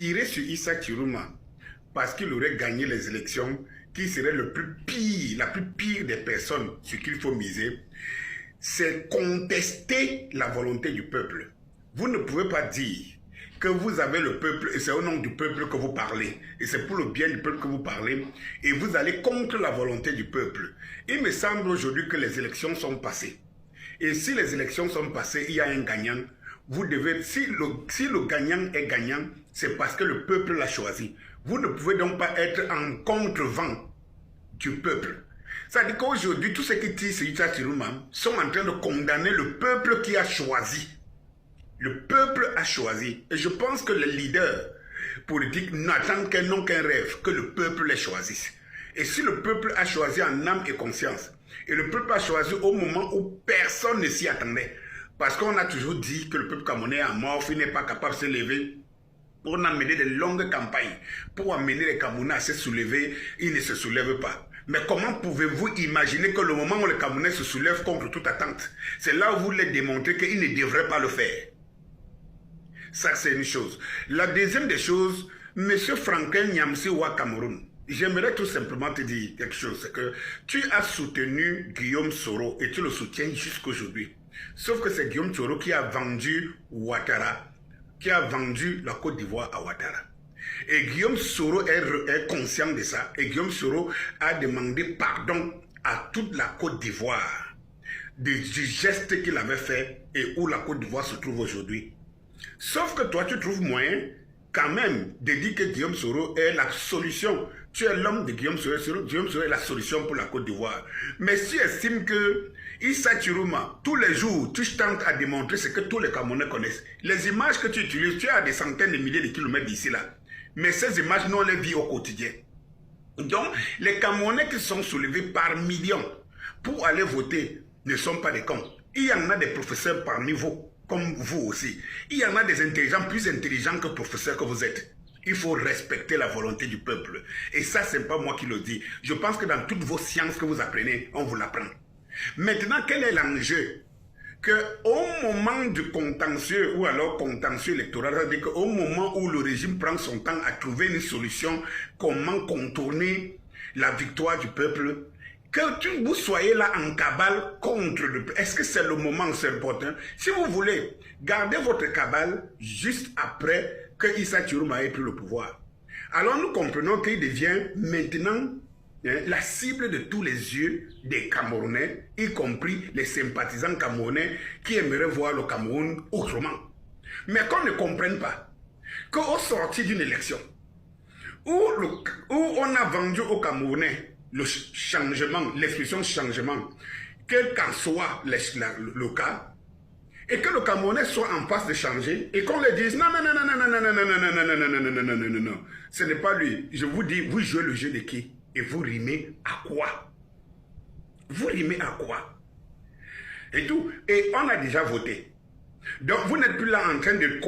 Tirer sur Issa Chiruma parce qu'il aurait gagné les élections, qui serait le plus pire, la plus pire des personnes sur qui il faut miser, c'est contester la volonté du peuple. Vous ne pouvez pas dire que vous avez le peuple et c'est au nom du peuple que vous parlez et c'est pour le bien du peuple que vous parlez et vous allez contre la volonté du peuple. Il me semble aujourd'hui que les élections sont passées. Et si les élections sont passées, il y a un gagnant. Vous devez, si le gagnant est gagnant, c'est parce que le peuple l'a choisi. Vous ne pouvez donc pas être en contre-vent du peuple. Ça veut dire qu'aujourd'hui, tous ceux qui tirent sur Issa Chiruma sont en train de condamner le peuple qui a choisi. Le peuple a choisi. Et je pense que les leaders politiques n'attendent qu'un rêve, que le peuple les choisisse. Et si le peuple a choisi en âme et conscience, et le peuple a choisi au moment où personne ne s'y attendait, parce qu'on a toujours dit que le peuple camerounais est mort, il n'est pas capable de se lever, on a mené de longues campagnes pour amener les Camerounais à se soulever, ils ne se soulèvent pas. Mais comment pouvez-vous imaginer que le moment où les Camerounais se soulèvent contre toute attente, c'est là où vous les démontrez qu'ils ne devraient pas le faire. Ça, c'est une chose. La deuxième des choses, M. Franklin Nyamsi Ouattara Cameroun, j'aimerais tout simplement te dire quelque chose, c'est que tu as soutenu Guillaume Soro et tu le soutiens jusqu'aujourd'hui. Sauf que c'est Guillaume Soro qui a vendu Ouattara, qui a vendu la Côte d'Ivoire à Ouattara. Et Guillaume Soro est conscient de ça. Et Guillaume Soro a demandé pardon à toute la Côte d'Ivoire du geste qu'il avait fait et où la Côte d'Ivoire se trouve aujourd'hui. Sauf que toi, tu trouves moyen quand même de dire que Guillaume Soro est la solution. Tu es l'homme de Guillaume Soro. Guillaume Soro est la solution pour la Côte d'Ivoire. Mais si tu estimes que Issa Chiruma, tous les jours, tu tentes à démontrer ce que tous les Camerounais connaissent. Les images que tu utilises, tu es à des centaines de milliers de kilomètres d'ici là. Mais ces images, nous, on les vit au quotidien. Donc, les Camerounais qui sont soulevés par millions pour aller voter ne sont pas des cons. Il y en a des professeurs parmi vous, comme vous aussi. Il y en a des intelligents, plus intelligents que professeurs que vous êtes. Il faut respecter la volonté du peuple. Et ça, ce n'est pas moi qui le dis. Je pense que dans toutes vos sciences que vous apprenez, on vous l'apprend. Maintenant, quel est l'enjeu? Qu'au moment du contentieux ou alors contentieux électoral, c'est-à-dire qu'au moment où le régime prend son temps à trouver une solution, comment contourner la victoire du peuple, que vous soyez là en cabale contre le peuple. Est-ce que c'est le moment, c'est important? Si vous voulez, gardez votre cabale juste après que Issa Chiruma ait pris le pouvoir. Alors nous comprenons qu'il devient maintenant la cible de tous les yeux des Camerounais, y compris les sympathisants camerounais qui aimeraient voir le Cameroun autrement. Mais qu'on ne comprenne pas qu'au sorti d'une élection, où on a vendu aux Camerounais le changement, l'expression changement, quel qu'en soit le cas, et que le Camerounais soit en passe de changer, et qu'on lui dise non, non, non, non, non, non, non, non, non, non, non, non, non, non, non, non, non, non, ce n'est pas lui. Je vous dis, vous jouez le jeu de qui? Et vous rimez à quoi? Vous rimez à quoi? Et tout. Et on a déjà voté. Donc vous n'êtes plus là en train de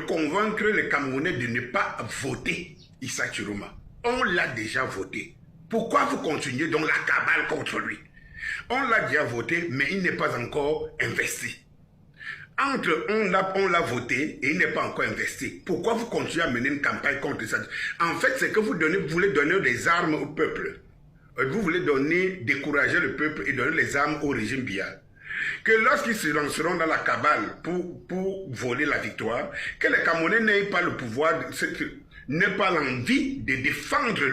convaincre les Camerounais de ne pas voter Issa Chiruma. On l'a déjà voté. Pourquoi vous continuez donc la cabale contre lui? On l'a déjà voté, mais il n'est pas encore investi. Entre on l'a voté et il n'est pas encore investi. Pourquoi vous continuez à mener une campagne contre ça? En fait, c'est que vous voulez donner des armes au peuple. Vous voulez décourager le peuple et donner les armes au régime Biya. Que lorsqu'ils se lanceront dans la cabale pour voler la victoire, que les Camerounais n'aient pas le pouvoir, n'aient pas l'envie de défendre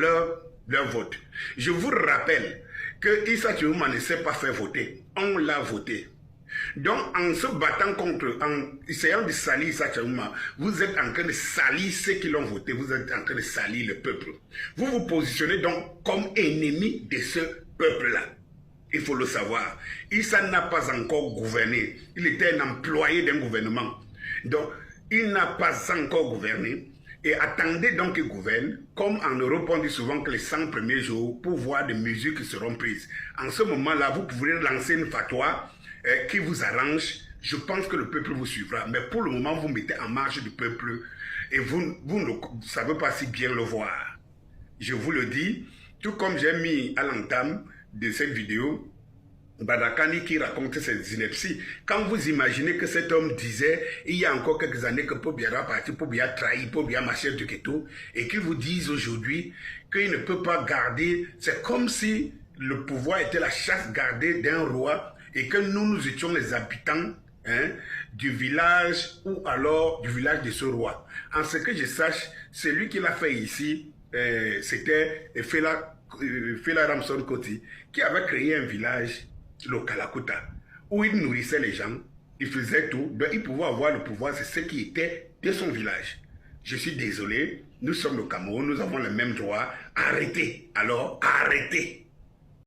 leur vote. Je vous rappelle que Issa Chiruma ne s'est pas fait voter. On l'a voté. Donc, en se battant contre, en essayant de salir Issa Chiruma, vous êtes en train de salir ceux qui l'ont voté, vous êtes en train de salir le peuple. Vous vous positionnez donc comme ennemi de ce peuple-là. Il faut le savoir. Issa n'a pas encore gouverné. Il était un employé d'un gouvernement. Donc, il n'a pas encore gouverné. Et attendez donc qu'il gouverne, comme en Europe on dit souvent que les 100 premiers jours, pour voir des mesures qui seront prises. En ce moment-là, vous pourrez lancer une fatwa qui vous arrange. Je pense que le peuple vous suivra. Mais pour le moment, vous mettez en marge du peuple et vous ne savez pas si bien le voir. Je vous le dis, tout comme j'ai mis à l'entame de cette vidéo, Badakani qui raconte ses inepties. Quand vous imaginez que cet homme disait, il y a encore quelques années que Pobiara a parti, Pobiara a trahi, Pobiara a marché du ghetto, et qu'il vous dise aujourd'hui qu'il ne peut pas garder, c'est comme si le pouvoir était la chasse gardée d'un roi, et que nous étions les habitants du village, ou alors du village de ce roi. En ce que je sache, celui qui l'a fait ici, c'était Fela Ramson Koti, qui avait créé un village, le Kalakuta, où il nourrissait les gens, il faisait tout, donc il pouvait avoir le pouvoir, c'est ce qui était de son village. Je suis désolé, nous sommes au Cameroun, nous avons le même droit, arrêtez, alors arrêtez.